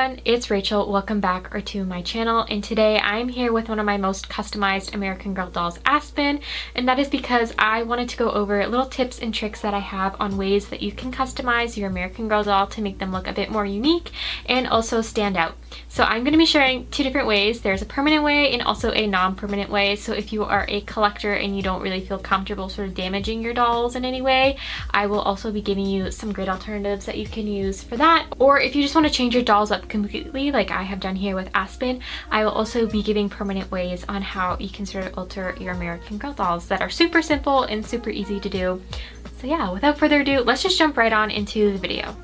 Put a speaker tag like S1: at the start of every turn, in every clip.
S1: everyone, it's Rachel. Welcome back to my channel, and today I'm here with one of my most customized American Girl dolls, Aspen, and that is because I wanted to go over little tips and tricks that I have on ways that you can customize your American Girl doll to make them look a bit more unique and also stand out. So I'm going to be sharing two different ways. There's a permanent way and also a non-permanent way. So if you are a collector and you don't really feel comfortable sort of damaging your dolls in any way, I will also be giving you some great alternatives that you can use for that. Or if you just want to change your dolls up completely like I have done here with Aspen, I will also be giving permanent ways on how you can sort of alter your American Girl dolls that are super simple and super easy to do. So yeah, without further ado, let's just jump right on into the video.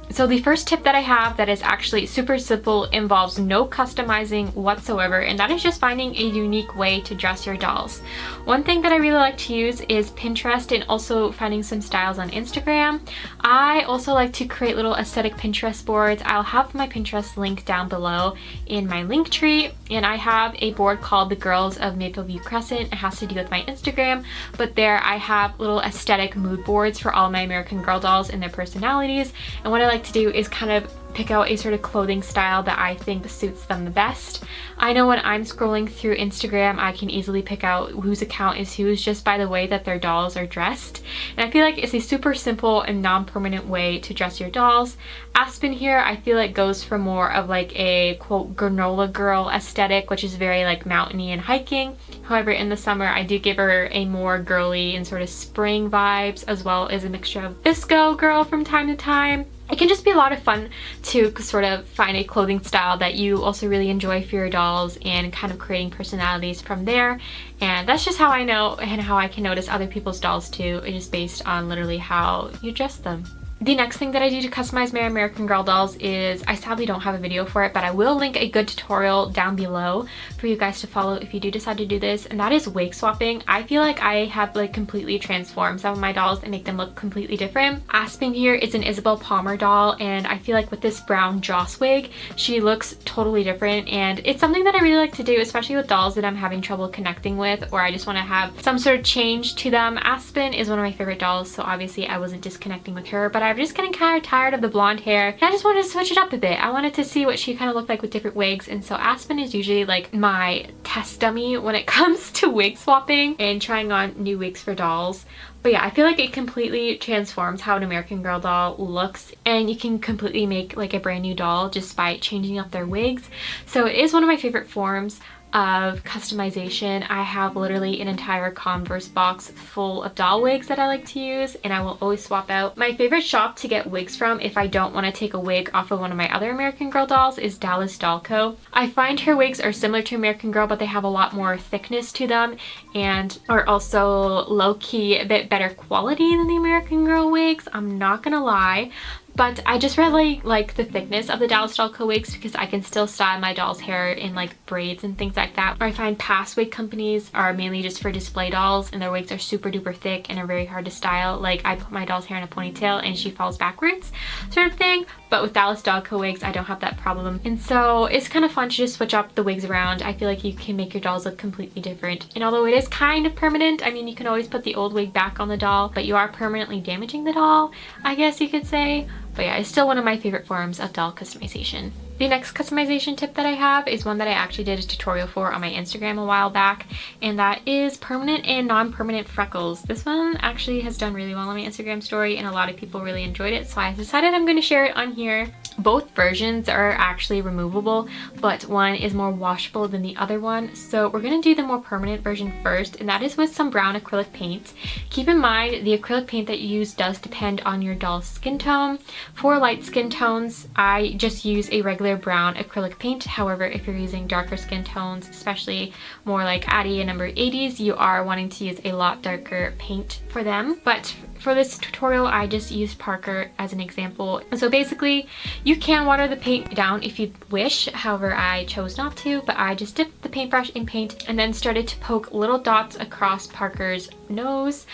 S1: So the first tip that I have that is actually super simple, involves no customizing whatsoever, and that is just finding a unique way to dress your dolls. One thing that I really like to use is Pinterest and also finding some styles on Instagram. I also like to create little aesthetic Pinterest boards. I'll have my Pinterest link down below in my link tree, and I have a board called the Girls of Mapleview Crescent. It has to do with my Instagram, but there I have little aesthetic mood boards for all my American Girl dolls and their personalities, and what I like to do is kind of pick out a sort of clothing style that I think suits them the best. I know when I'm scrolling through Instagram, I can easily pick out whose account is whose just by the way that their dolls are dressed. And I feel like it's a super simple and non-permanent way to dress your dolls. Aspen here, I feel like goes for more of like a quote granola girl aesthetic, which is very like mountainy and hiking. However, in the summer, I do give her a more girly and sort of spring vibes, as well as a mixture of Visco girl from time to time. It can just be a lot of fun to sort of find a clothing style that you also really enjoy for your dolls and kind of creating personalities from there. And that's just how I know and how I can notice other people's dolls too. It is based on literally how you dress them. The next thing that I do to customize my American Girl dolls is, I sadly don't have a video for it, but I will link a good tutorial down below for you guys to follow if you do decide to do this, and that is wig swapping. I feel like I have like completely transformed some of my dolls and make them look completely different. Aspen here is an Isabel Palmer doll, and I feel like with this brown Joss wig, she looks totally different, and it's something that I really like to do, especially with dolls that I'm having trouble connecting with, or I just want to have some sort of change to them. Aspen is one of my favorite dolls, so obviously I wasn't disconnecting with her, but I'm just getting kind of tired of the blonde hair, and I just wanted to switch it up a bit. I wanted to see what she kind of looked like with different wigs, and so Aspen is usually like my test dummy when it comes to wig swapping and trying on new wigs for dolls. But yeah, I feel like it completely transforms how an American Girl doll looks, and you can completely make like a brand new doll just by changing up their wigs. So it is one of my favorite forms of customization. I have literally an entire Converse box full of doll wigs that I like to use, and I will always swap out. My favorite shop to get wigs from if I don't want to take a wig off of one of my other American Girl dolls is Dallas Doll Co. I find her wigs are similar to American Girl, but they have a lot more thickness to them and are also low-key a bit better quality than the American Girl wigs, I'm not gonna lie. But I just really like the thickness of the Dallas Doll Co wigs because I can still style my doll's hair in like braids and things like that. Or I find past wig companies are mainly just for display dolls, and their wigs are super duper thick and are very hard to style. Like I put my doll's hair in a ponytail and she falls backwards sort of thing. But with Dallas Doll Co wigs, I don't have that problem. And so it's kind of fun to just switch up the wigs around. I feel like you can make your dolls look completely different. And although it is kind of permanent, I mean, you can always put the old wig back on the doll, but you are permanently damaging the doll, I guess you could say. But yeah, it's still one of my favorite forms of doll customization. The next customization tip that I have is one that I actually did a tutorial for on my Instagram a while back, and that is permanent and non-permanent freckles. This one actually has done really well on my Instagram story, and a lot of people really enjoyed it, so I decided I'm going to share it on here. Both versions are actually removable, but one is more washable than the other one. So we're going to do the more permanent version first, and that is with some brown acrylic paint. Keep in mind, the acrylic paint that you use does depend on your doll's skin tone. For light skin tones, I just use a regular brown acrylic paint. However, if you're using darker skin tones, especially more like Addie and number 80s, you are wanting to use a lot darker paint for them. But for this tutorial, I just used Parker as an example. And so basically, you can water the paint down if you wish. However, I chose not to, but I just dipped the paintbrush in paint and then started to poke little dots across Parker's nose.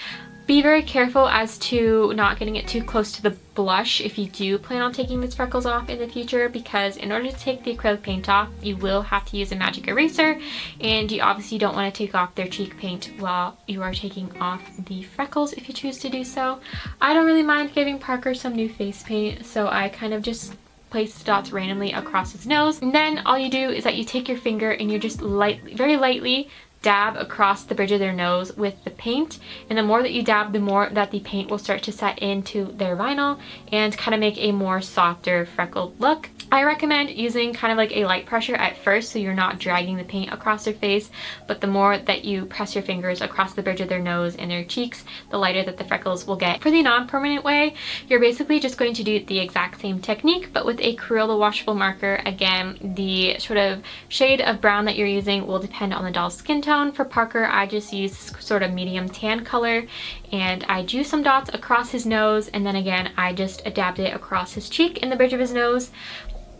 S1: Be very careful as to not getting it too close to the blush if you do plan on taking these freckles off in the future, because in order to take the acrylic paint off, you will have to use a magic eraser, and you obviously don't want to take off their cheek paint while you are taking off the freckles if you choose to do so. I don't really mind giving Parker some new face paint, so I kind of just place the dots randomly across his nose. And then all you do is that you take your finger and you're just very lightly dab across the bridge of their nose with the paint, and the more that you dab, the more that the paint will start to set into their vinyl and kind of make a more softer freckled look. I recommend using kind of like a light pressure at first so you're not dragging the paint across their face, but the more that you press your fingers across the bridge of their nose and their cheeks, the lighter that the freckles will get. For the non-permanent way, you're basically just going to do the exact same technique, but with a Crayola washable marker. Again, the sort of shade of brown that you're using will depend on the doll's skin tone. For Parker, I just use sort of medium tan color, and I drew some dots across his nose, and then again, I just dabbed it across his cheek and the bridge of his nose.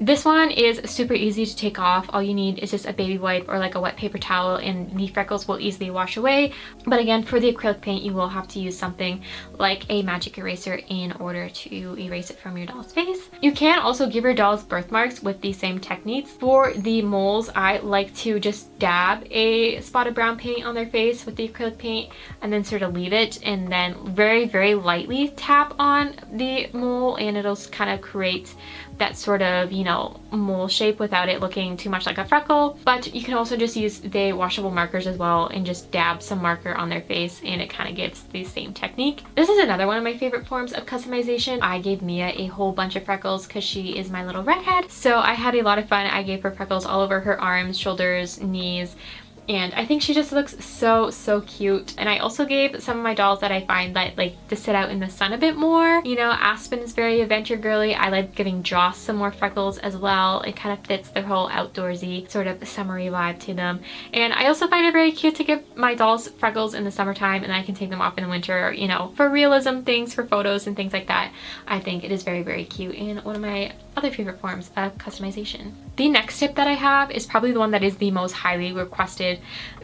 S1: This one is super easy to take off. All you need is just a baby wipe or like a wet paper towel, and the freckles will easily wash away. But again, for the acrylic paint, you will have to use something like a magic eraser in order to erase it from your doll's face. You can also give your dolls birthmarks with the same techniques. For the moles, I like to just dab a spot of brown paint on their face with the acrylic paint and then sort of leave it, and then very, very lightly tap on the mole, and it'll kind of create that sort of, you know, mole shape without it looking too much like a freckle. But you can also just use the washable markers as well and just dab some marker on their face, and it kind of gives the same technique. This is another one of my favorite forms of customization. I gave Mia a whole bunch of freckles because she is my little redhead, so I had a lot of fun. I gave her freckles all over her arms, shoulders, knees, and I think she just looks so cute. And I also gave some of my dolls that I find that like to sit out in the sun a bit more. You know, Aspen is very adventure girly. I like giving Joss some more freckles as well. It kind of fits their whole outdoorsy sort of summery vibe to them. And I also find it very cute to give my dolls freckles in the summertime, and I can take them off in the winter, you know, for realism things, for photos and things like that. I think it is very cute and one of my other favorite forms of customization. The next tip that I have is probably the one that is the most highly requested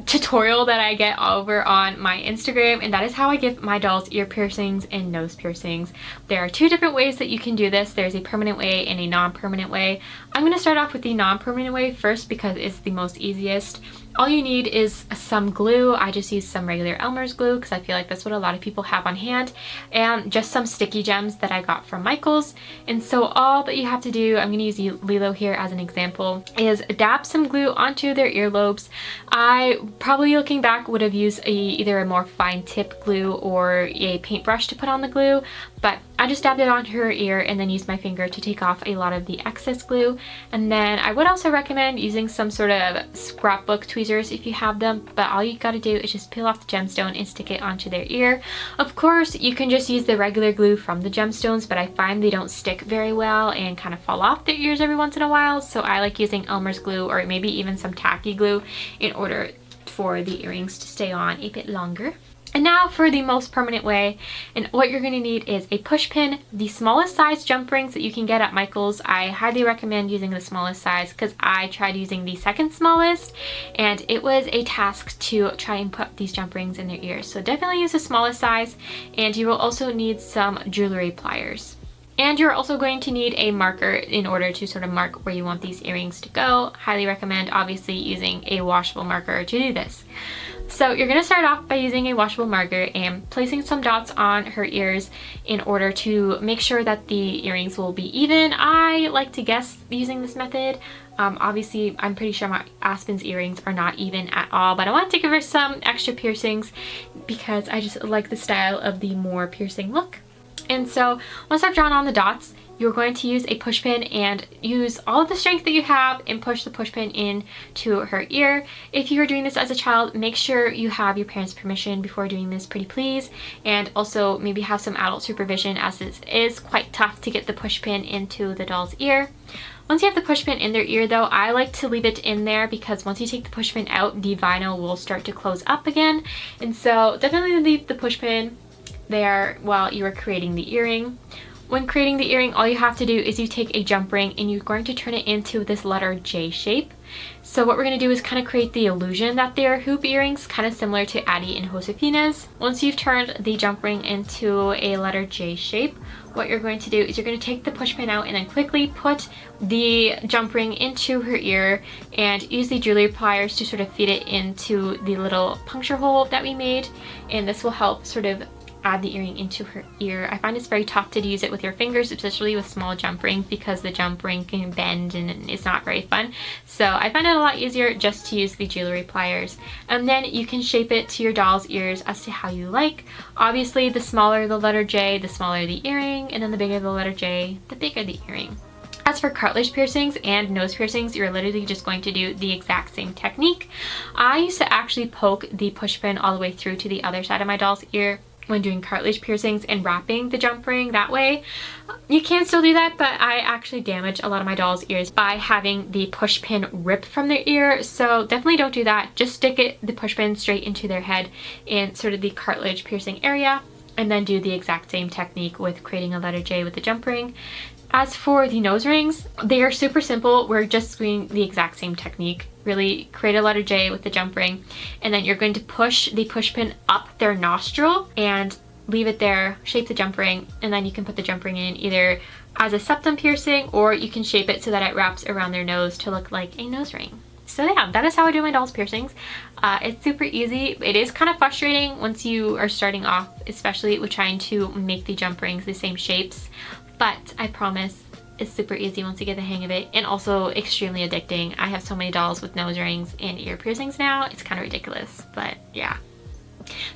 S1: tutorial that I get over on my Instagram, and that is how I give my dolls ear piercings and nose piercings. There are two different ways that you can do this. There's a permanent way and a non-permanent way. I'm going to start off with the non-permanent way first because it's the most easiest. All you need is some glue. I just use some regular Elmer's glue because I feel like that's what a lot of people have on hand, and just some sticky gems that I got from Michael's. And so all that you have to do, I'm going to use Lilo here as an example, is dab some glue onto their earlobes. I probably, looking back, would have used either a more fine tip glue or a paintbrush to put on the glue, but I just dabbed it onto her ear and then used my finger to take off a lot of the excess glue. And then I would also recommend using some sort of scrapbook tweezers if you have them, but all you gotta do is just peel off the gemstone and stick it onto their ear. Of course, you can just use the regular glue from the gemstones, but I find they don't stick very well and kind of fall off their ears every once in a while, so I like using Elmer's glue or maybe even some tacky glue in order for the earrings to stay on a bit longer. And now for the most permanent way, and what you're going to need is a push pin, the smallest size jump rings that you can get at Michael's. I highly recommend using the smallest size because I tried using the second smallest and it was a task to try and put these jump rings in their ears. So definitely use the smallest size, and you will also need some jewelry pliers. And you're also going to need a marker in order to sort of mark where you want these earrings to go. Highly recommend obviously using a washable marker to do this. So you're going to start off by using a washable marker and placing some dots on her ears in order to make sure that the earrings will be even. I like to guess using this method. Obviously, I'm pretty sure my Aspen's earrings are not even at all, but I wanted to give her some extra piercings because I just like the style of the more piercing look. And so once I've drawn on the dots, you're going to use a push pin and use all of the strength that you have and push the push pin in to her ear. If you are doing this as a child, make sure you have your parents' permission before doing this, pretty please. And also maybe have some adult supervision, as it is quite tough to get the push pin into the doll's ear. Once you have the push pin in their ear though, I like to leave it in there because once you take the push pin out, the vinyl will start to close up again. And so definitely leave the push pin there while you are creating the earring. When creating the earring, all you have to do is you take a jump ring and you're going to turn it into this letter J shape. So what we're going to do is kind of create the illusion that they're hoop earrings, kind of similar to Addie and Josefina's. Once you've turned the jump ring into a letter J shape, what you're going to do is you're going to take the push pin out and then quickly put the jump ring into her ear and use the jewelry pliers to sort of feed it into the little puncture hole that we made. And this will help sort of add the earring into her ear. I find it's very tough to use it with your fingers, especially with small jump rings, because the jump ring can bend and it's not very fun. So I find it a lot easier just to use the jewelry pliers. And then you can shape it to your doll's ears as to how you like. Obviously, the smaller the letter J, the smaller the earring, and then the bigger the letter J, the bigger the earring. As for cartilage piercings and nose piercings, you're literally just going to do the exact same technique. I used to actually poke the push pin all the way through to the other side of my doll's ear when doing cartilage piercings and wrapping the jump ring that way. You can still do that, but I actually damage a lot of my doll's ears by having the push pin rip from their ear, so definitely don't do that. Just stick the push pin straight into their head in sort of the cartilage piercing area, and then do the exact same technique with creating a letter J with the jump ring. As for the nose rings, they are super simple. We're just doing the exact same technique. Really create a letter J with the jump ring, and then you're going to push the push pin up their nostril and leave it there, shape the jump ring, and then you can put the jump ring in either as a septum piercing, or you can shape it so that it wraps around their nose to look like a nose ring. So yeah, that is how I do my doll's piercings. It's super easy. It is kind of frustrating once you are starting off, especially with trying to make the jump rings the same shapes, but I promise it's super easy once you get the hang of it, and also extremely addicting. I have so many dolls with nose rings and ear piercings now. It's kind of ridiculous, but yeah.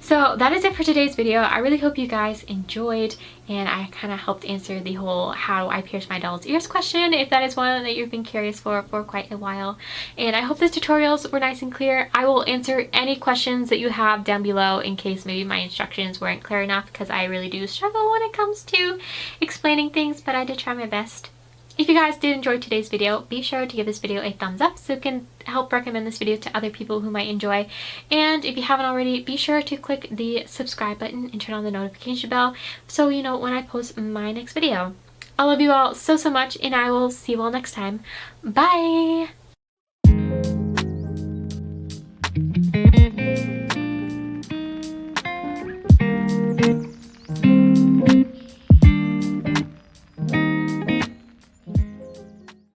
S1: So that is it for today's video. I really hope you guys enjoyed, and I kind of helped answer the whole how I pierce my doll's ears question, if that is one that you've been curious for quite a while. And I hope these tutorials were nice and clear. I will answer any questions that you have down below in case maybe my instructions weren't clear enough, because I really do struggle when it comes to explaining things, but I did try my best. If you guys did enjoy today's video, be sure to give this video a thumbs up so it can help recommend this video to other people who might enjoy. And if you haven't already, be sure to click the subscribe button and turn on the notification bell so you know when I post my next video. I love you all so much, and I will see you all next time. Bye!